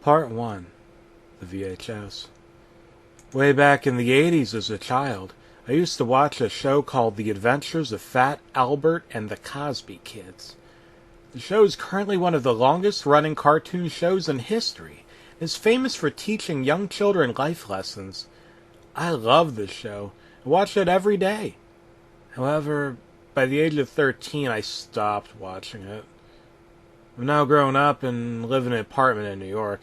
Part 1. The VHS. Way back in the 80s as a child, I used to watch a show called The Adventures of Fat Albert and the Cosby Kids. The show is currently one of the longest running cartoon shows in history and is famous for teaching young children life lessons. I love this show and watch it every day. However, by the age of 13, I stopped watching it. I'm now grown up and live in an apartment in New York.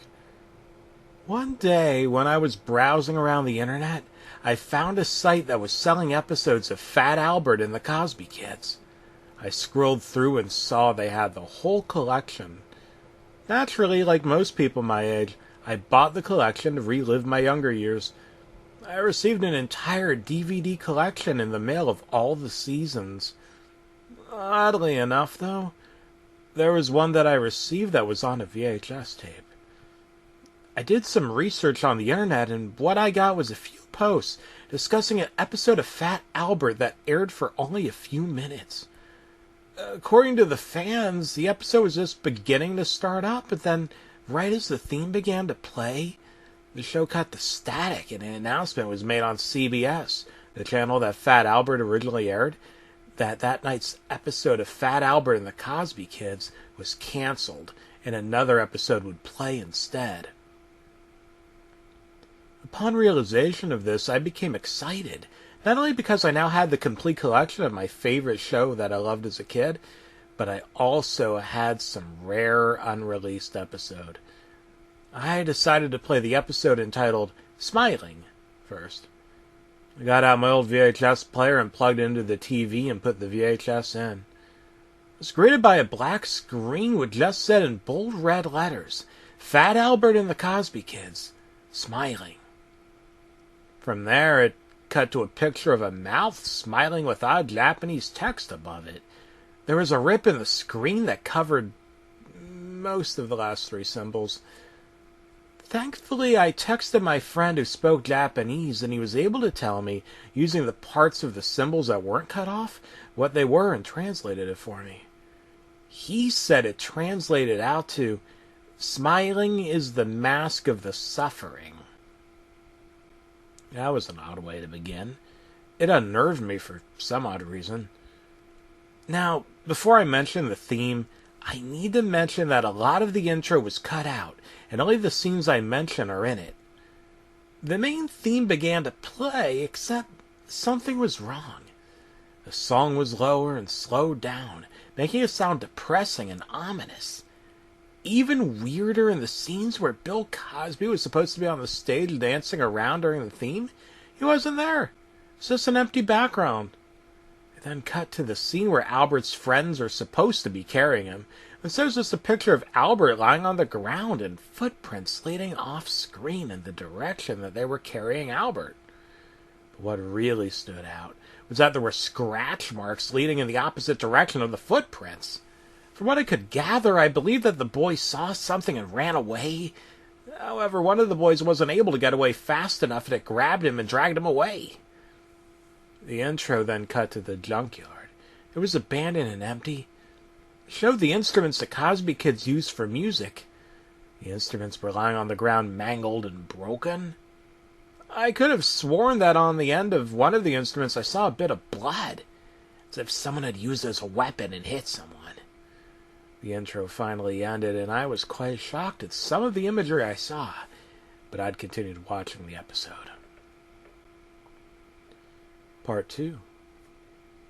One day, when I was browsing around the internet, I found a site that was selling episodes of Fat Albert and the Cosby Kids. I scrolled through and saw they had the whole collection. Naturally, like most people my age, I bought the collection to relive my younger years. I received an entire DVD collection in the mail of all the seasons. Oddly enough, though, there was one that I received that was on a VHS tape. I did some research on the internet, and what I got was a few posts discussing an episode of Fat Albert that aired for only a few minutes. According to the fans, the episode was just beginning to start up, but then, right as the theme began to play, the show cut to static and an announcement was made on CBS, the channel that Fat Albert originally aired, that night's episode of Fat Albert and the Cosby Kids was canceled, and another episode would play instead. Upon realization of this, I became excited, not only because I now had the complete collection of my favorite show that I loved as a kid, but I also had some rare unreleased episode. I decided to play the episode entitled Smiling first. I got out my old VHS player and plugged it into the TV and put the VHS in. It was greeted by a black screen which just said in bold red letters, Fat Albert and the Cosby Kids, Smiling. From there, it cut to a picture of a mouth smiling with odd Japanese text above it. There was a rip in the screen that covered most of the last three symbols. Thankfully, I texted my friend who spoke Japanese, and he was able to tell me, using the parts of the symbols that weren't cut off, what they were and translated it for me. He said it translated out to, Smiling is the mask of the suffering. That was an odd way to begin. It unnerved me for some odd reason. Now, before I mention the theme, I need to mention that a lot of the intro was cut out, and only the scenes I mention are in it. The main theme began to play, except something was wrong. The song was lower and slowed down, making it sound depressing and ominous. Even weirder in the scenes where Bill Cosby was supposed to be on the stage dancing around during the theme, he wasn't there. It's just an empty background. It then cut to the scene where Albert's friends are supposed to be carrying him. Instead, it's just a picture of Albert lying on the ground and footprints leading off screen in the direction that they were carrying Albert. But what really stood out was that there were scratch marks leading in the opposite direction of the footprints. From what I could gather, I believe that the boy saw something and ran away. However, one of the boys wasn't able to get away fast enough, and it grabbed him and dragged him away. The intro then cut to the junkyard. It was abandoned and empty. It showed the instruments the Cosby Kids used for music. The instruments were lying on the ground mangled and broken. I could have sworn that on the end of one of the instruments I saw a bit of blood, as if someone had used it as a weapon and hit someone. The intro finally ended, and I was quite shocked at some of the imagery I saw, but I'd continued watching the episode. Part 2.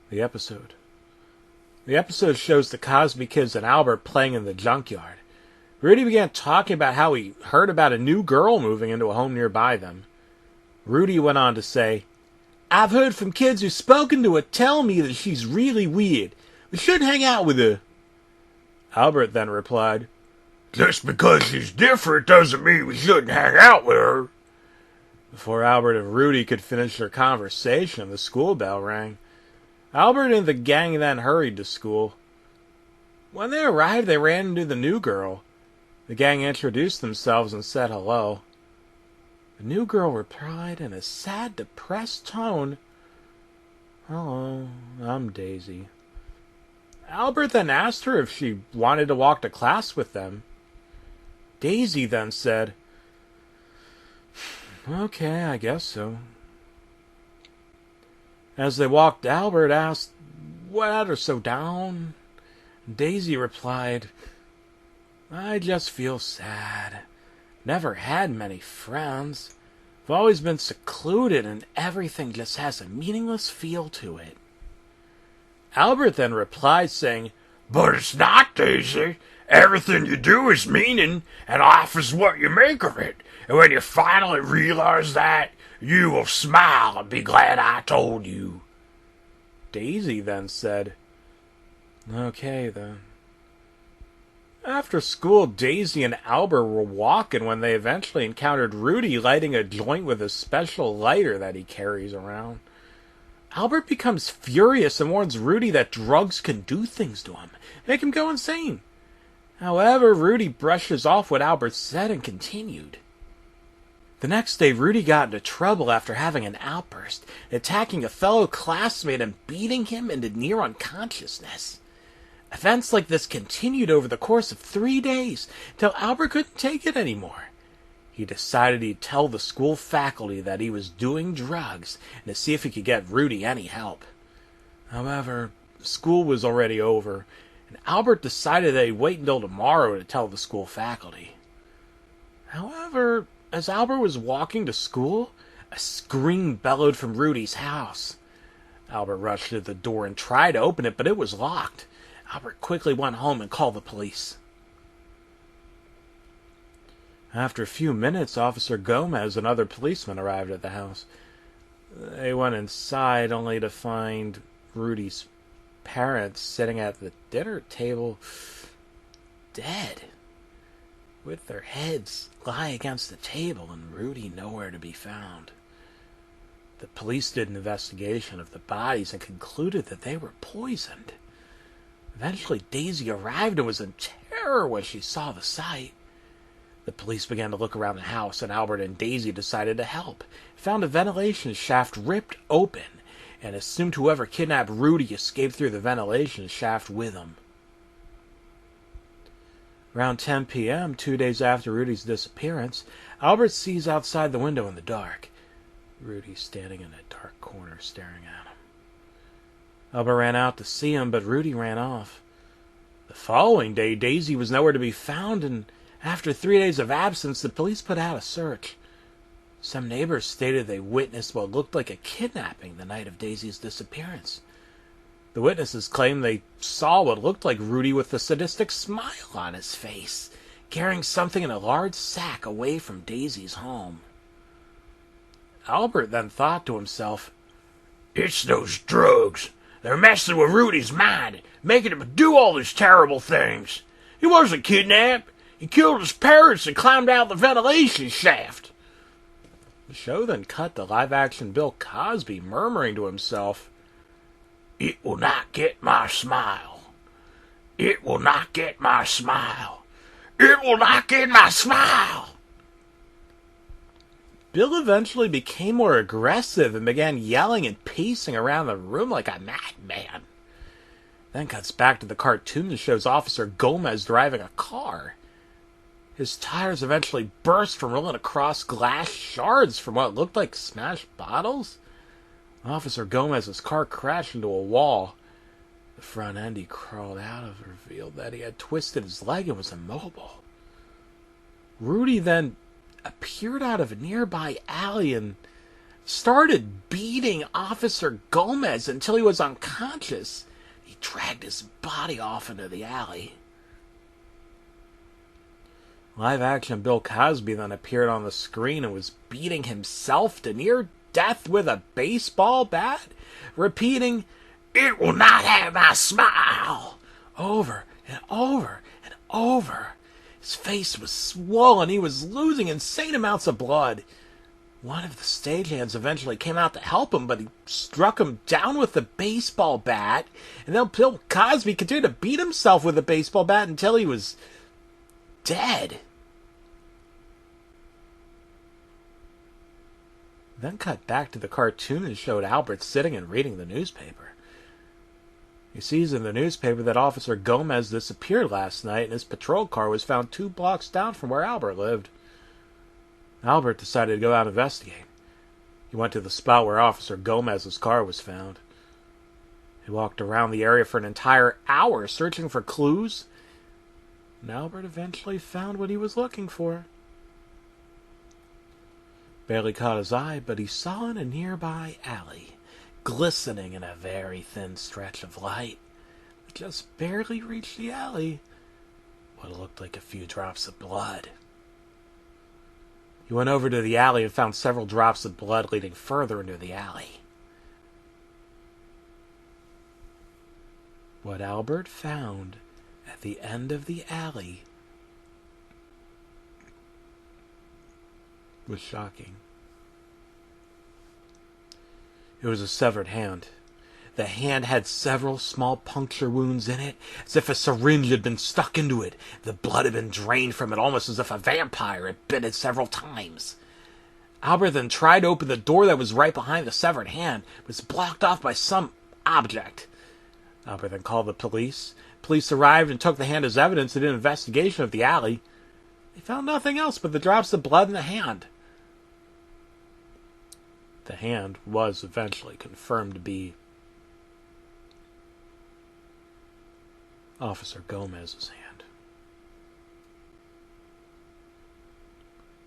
The episode. The episode shows the Cosby Kids and Albert playing in the junkyard. Rudy began talking about how he heard about a new girl moving into a home nearby them. Rudy went on to say, I've heard from kids who've spoken to her tell me that she's really weird. We shouldn't hang out with her. Albert then replied, Just because she's different doesn't mean we shouldn't hang out with her. Before Albert and Rudy could finish their conversation, the school bell rang. Albert and the gang then hurried to school. When they arrived, they ran into the new girl. The gang introduced themselves and said hello. The new girl replied in a sad, depressed tone, Hello, I'm Daisy. Albert then asked her if she wanted to walk to class with them. Daisy then said, "Okay, I guess so." As they walked, Albert asked, "What had her so down?" Daisy replied, "I just feel sad. Never had many friends. I've always been secluded and everything just has a meaningless feel to it." Albert then replied saying, "But it's not, Daisy. Everything you do is meaning, and life is what you make of it. And when you finally realize that, you will smile and be glad I told you." Daisy then said, "Okay, then." After school, Daisy and Albert were walking when they eventually encountered Rudy lighting a joint with a special lighter that he carries around. Albert becomes furious and warns Rudy that drugs can do things to him, make him go insane. However, Rudy brushes off what Albert said and continued. The next day, Rudy got into trouble after having an outburst, attacking a fellow classmate and beating him into near unconsciousness. Events like this continued over the course of 3 days, until Albert couldn't take it anymore. He decided he'd tell the school faculty that he was doing drugs and to see if he could get Rudy any help. However, school was already over, and Albert decided that he'd wait until tomorrow to tell the school faculty. However, as Albert was walking to school, a scream bellowed from Rudy's house. Albert rushed to the door and tried to open it, but it was locked. Albert quickly went home and called the police. After a few minutes, Officer Gomez and other policemen arrived at the house. They went inside only to find Rudy's parents sitting at the dinner table, dead, with their heads lying against the table and Rudy nowhere to be found. The police did an investigation of the bodies and concluded that they were poisoned. Eventually, Daisy arrived and was in terror when she saw the sight. The police began to look around the house, and Albert and Daisy decided to help. Found a ventilation shaft ripped open, and assumed whoever kidnapped Rudy escaped through the ventilation shaft with him. Around 10 p.m., 2 days after Rudy's disappearance, Albert sees outside the window in the dark. Rudy standing in a dark corner staring at him. Albert ran out to see him, but Rudy ran off. The following day, Daisy was nowhere to be found, and after 3 days of absence, the police put out a search. Some neighbors stated they witnessed what looked like a kidnapping the night of Daisy's disappearance. The witnesses claimed they saw what looked like Rudy with a sadistic smile on his face, carrying something in a large sack away from Daisy's home. Albert then thought to himself, "It's those drugs. They're messing with Rudy's mind, making him do all these terrible things. He wasn't kidnapped. He killed his parents and climbed out the ventilation shaft." The show then cut to live-action Bill Cosby murmuring to himself, "It will not get my smile. It will not get my smile. It will not get my smile." Bill eventually became more aggressive and began yelling and pacing around the room like a madman. Then cuts back to the cartoon that shows Officer Gomez driving a car. His tires eventually burst from rolling across glass shards from what looked like smashed bottles. Officer Gomez's car crashed into a wall. The front end he crawled out of revealed that he had twisted his leg and was immobile. Rudy then appeared out of a nearby alley and started beating Officer Gomez until he was unconscious. He dragged his body off into the alley. Live-action Bill Cosby then appeared on the screen and was beating himself to near death with a baseball bat, repeating, "It will not have my smile," over and over and over. His face was swollen. He was losing insane amounts of blood. One of the stagehands eventually came out to help him, but he struck him down with the baseball bat, and then Bill Cosby continued to beat himself with the baseball bat until he was dead. Then cut back to the cartoon and showed Albert sitting and reading the newspaper. He sees in the newspaper that Officer Gomez disappeared last night and his patrol car was found 2 blocks down from where Albert lived. Albert decided to go out and investigate. He went to the spot where Officer Gomez's car was found. He walked around the area for an entire hour searching for clues, and Albert eventually found what he was looking for. Barely caught his eye, but he saw in a nearby alley, glistening in a very thin stretch of light. It just barely reached the alley, what looked like a few drops of blood. He went over to the alley and found several drops of blood leading further into the alley. What Albert found at the end of the alley was shocking. It was a severed hand. The hand had several small puncture wounds in it, as if a syringe had been stuck into it. The blood had been drained from it, almost as if a vampire had bit it several times. Albert then tried to open the door that was right behind the severed hand, but was blocked off by some object. Albert then called the police. Police arrived and took the hand as evidence and did an investigation of the alley. They found nothing else but the drops of blood in the hand. The hand was eventually confirmed to be Officer Gomez's hand.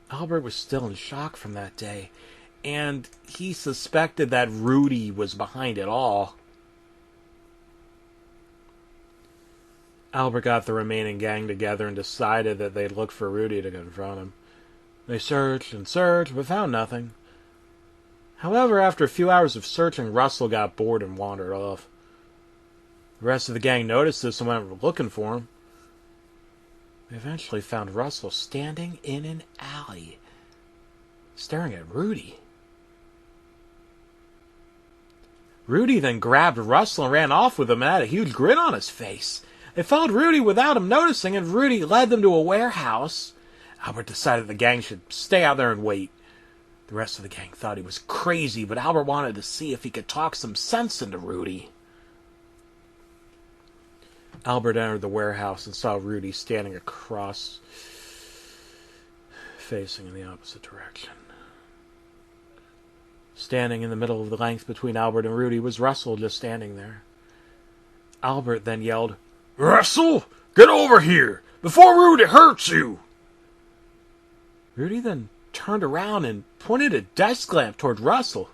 Albert was still in shock from that day, and he suspected that Rudy was behind it all. Albert got the remaining gang together and decided that they'd look for Rudy to confront him. They searched and searched, but found nothing. However, after a few hours of searching, Russell got bored and wandered off. The rest of the gang noticed this and went looking for him. They eventually found Russell standing in an alley, staring at Rudy. Rudy then grabbed Russell and ran off with him and had a huge grin on his face. They followed Rudy without him noticing, and Rudy led them to a warehouse. Albert decided the gang should stay out there and wait. The rest of the gang thought he was crazy, but Albert wanted to see if he could talk some sense into Rudy. Albert entered the warehouse and saw Rudy standing across, facing in the opposite direction. Standing in the middle of the length between Albert and Rudy was Russell, just standing there. Albert then yelled, "Russell, get over here, before Rudy hurts you!" Rudy then turned around and pointed a desk lamp toward Russell.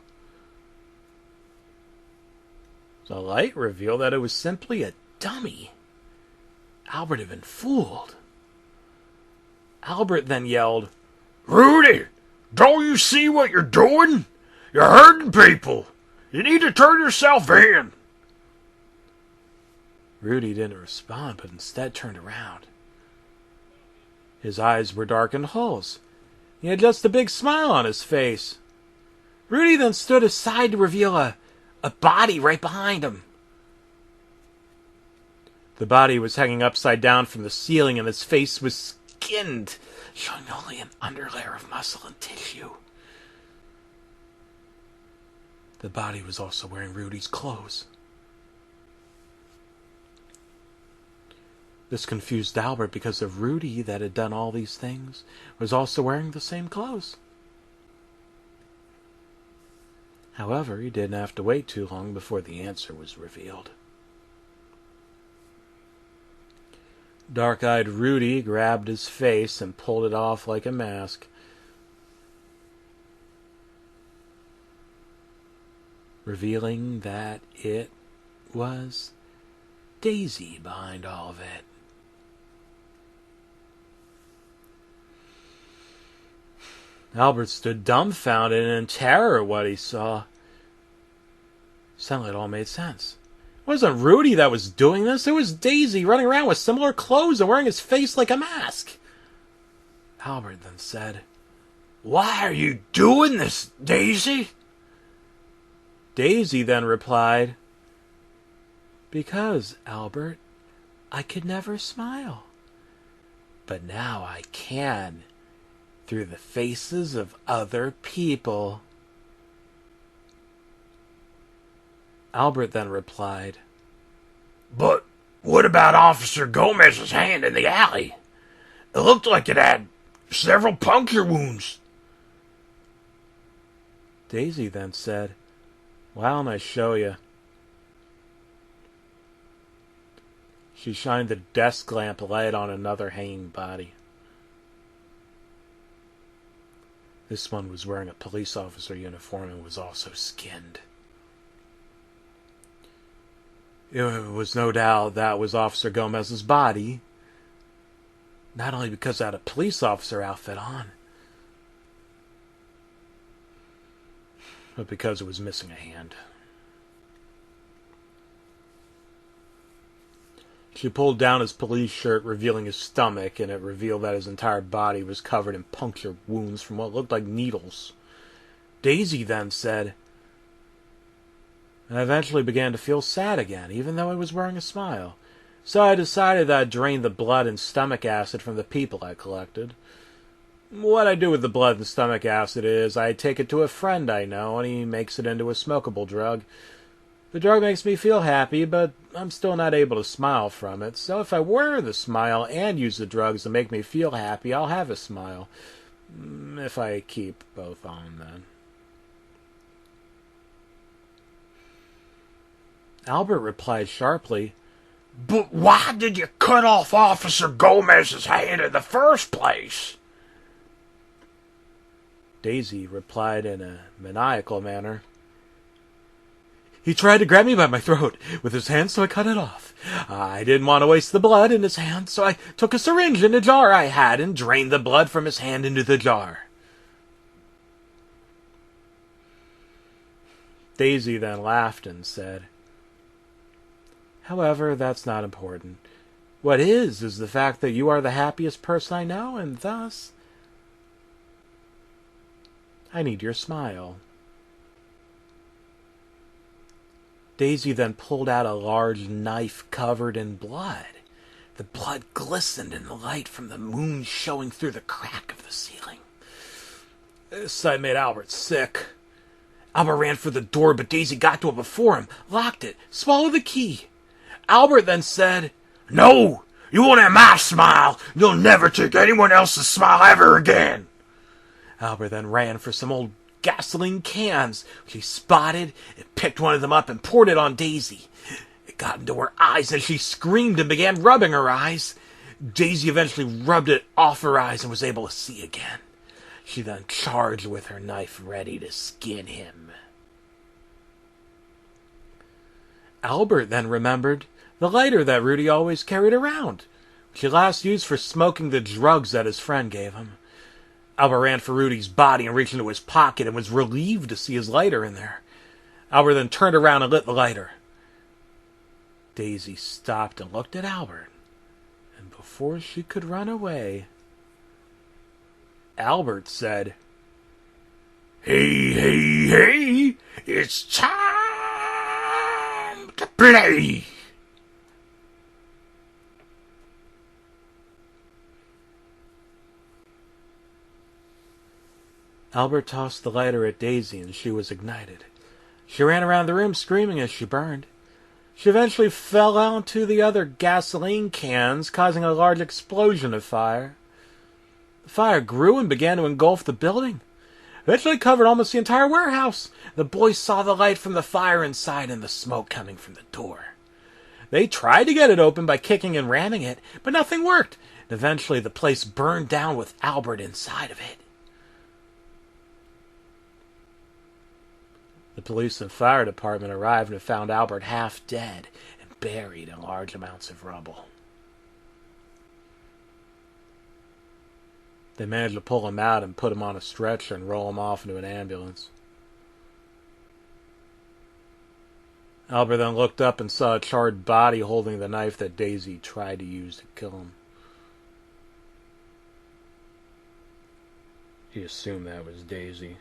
The light revealed that it was simply a dummy. Albert had been fooled. Albert then yelled, "Rudy, don't you see what you're doing? You're hurting people. You need to turn yourself in." Rudy didn't respond, but instead turned around. His eyes were darkened holes. He had just a big smile on his face. Rudy then stood aside to reveal a body right behind him. The body was hanging upside down from the ceiling, and his face was skinned, showing only an underlayer of muscle and tissue. The body was also wearing Rudy's clothes. This confused Albert because of Rudy that had done all these things was also wearing the same clothes. However, he didn't have to wait too long before the answer was revealed. Dark-eyed Rudy grabbed his face and pulled it off like a mask. Revealing that it was Daisy behind all of it. Albert stood dumbfounded and in terror at what he saw. Suddenly it all made sense. It wasn't Rudy that was doing this. It was Daisy running around with similar clothes and wearing his face like a mask. Albert then said, "Why are you doing this, Daisy?" Daisy then replied, "Because, Albert, I could never smile. But now I can, through the faces of other people." Albert then replied, But what about Officer Gomez's hand in the alley? It looked like it had several puncture wounds. Daisy then said, "Why don't I show you?" She shined the desk lamp light on another hanging body. This one was wearing a police officer uniform and was also skinned. It was no doubt that was Officer Gomez's body, not only because it had a police officer outfit on, but because it was missing a hand. She pulled down his police shirt, revealing his stomach, and it revealed that his entire body was covered in puncture wounds from what looked like needles. Daisy then said, "I eventually began to feel sad again, even though I was wearing a smile. So I decided that I'd drain the blood and stomach acid from the people I collected. What I do with the blood and stomach acid is I take it to a friend I know, and he makes it into a smokable drug. The drug makes me feel happy, but I'm still not able to smile from it. So if I wear the smile and use the drugs to make me feel happy, I'll have a smile. If I keep both on, then." Albert replied sharply, But why did you cut off Officer Gomez's hand in the first place? Daisy replied in a maniacal manner, "He tried to grab me by my throat with his hand, so I cut it off. I didn't want to waste the blood in his hand, so I took a syringe in a jar I had and drained the blood from his hand into the jar." Daisy then laughed and said, "However, that's not important. What is the fact that you are the happiest person I know, and thus I need your smile." Daisy then pulled out a large knife covered in blood. The blood glistened in the light from the moon showing through the crack of the ceiling. This sight made Albert sick. Albert ran for the door, but Daisy got to it before him, locked it, swallowed the key. Albert then said, No, you won't have my smile. You'll never take anyone else's smile ever again. Albert then ran for some old gasoline cans, which he spotted, and picked one of them up and poured it on Daisy. It got into her eyes, and she screamed and began rubbing her eyes. Daisy eventually rubbed it off her eyes and was able to see again. She then charged with her knife, ready to skin him. Albert then remembered the lighter that Rudy always carried around, which he last used for smoking the drugs that his friend gave him. Albert ran for Rudy's body and reached into his pocket and was relieved to see his lighter in there. Albert then turned around and lit the lighter. Daisy stopped and looked at Albert, and before she could run away, Albert said, Hey, hey, hey, it's time to play. Albert tossed the lighter at Daisy, and she was ignited. She ran around the room screaming as she burned. She eventually fell onto the other gasoline cans, causing a large explosion of fire. The fire grew and began to engulf the building. Eventually covered almost the entire warehouse. The boys saw the light from the fire inside and the smoke coming from the door. They tried to get it open by kicking and ramming it, but nothing worked. And eventually the place burned down with Albert inside of it. The police and fire department arrived and found Albert half dead and buried in large amounts of rubble. They managed to pull him out and put him on a stretcher and roll him off into an ambulance. Albert then looked up and saw a charred body holding the knife that Daisy tried to use to kill him. He assumed that was Daisy.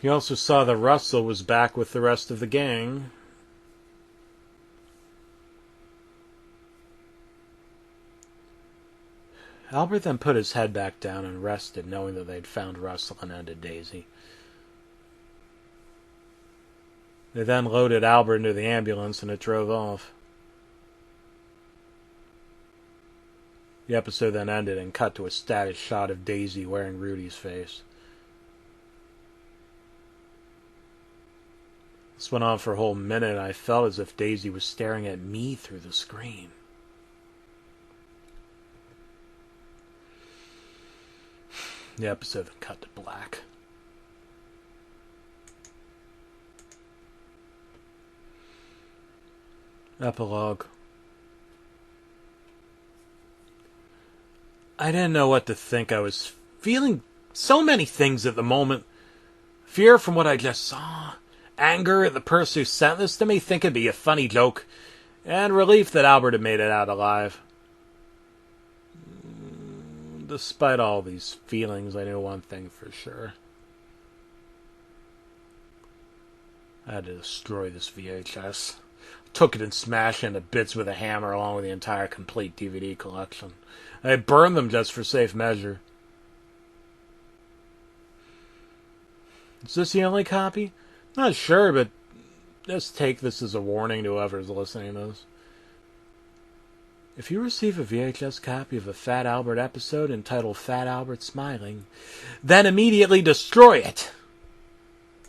He also saw that Russell was back with the rest of the gang. Albert then put his head back down and rested, knowing that they'd found Russell and ended Daisy. They then loaded Albert into the ambulance and it drove off. The episode then ended and cut to a static shot of Daisy wearing Rudy's face. This went on for a whole minute and I felt as if Daisy was staring at me through the screen. The episode then cut to black. Epilogue. I didn't know what to think. I was feeling so many things at the moment. Fear from what I just saw. Anger at the person who sent this to me, thinking it'd be a funny joke. And relief that Albert had made it out alive. Despite all these feelings, I knew one thing for sure. I had to destroy this VHS. Took it and smashed it into bits with a hammer along with the entire complete DVD collection. I burned them just for safe measure. Is this the only copy? Not sure, but just take this as a warning to whoever's listening to this. If you receive a VHS copy of a Fat Albert episode entitled Fat Albert Smiling, then immediately destroy it.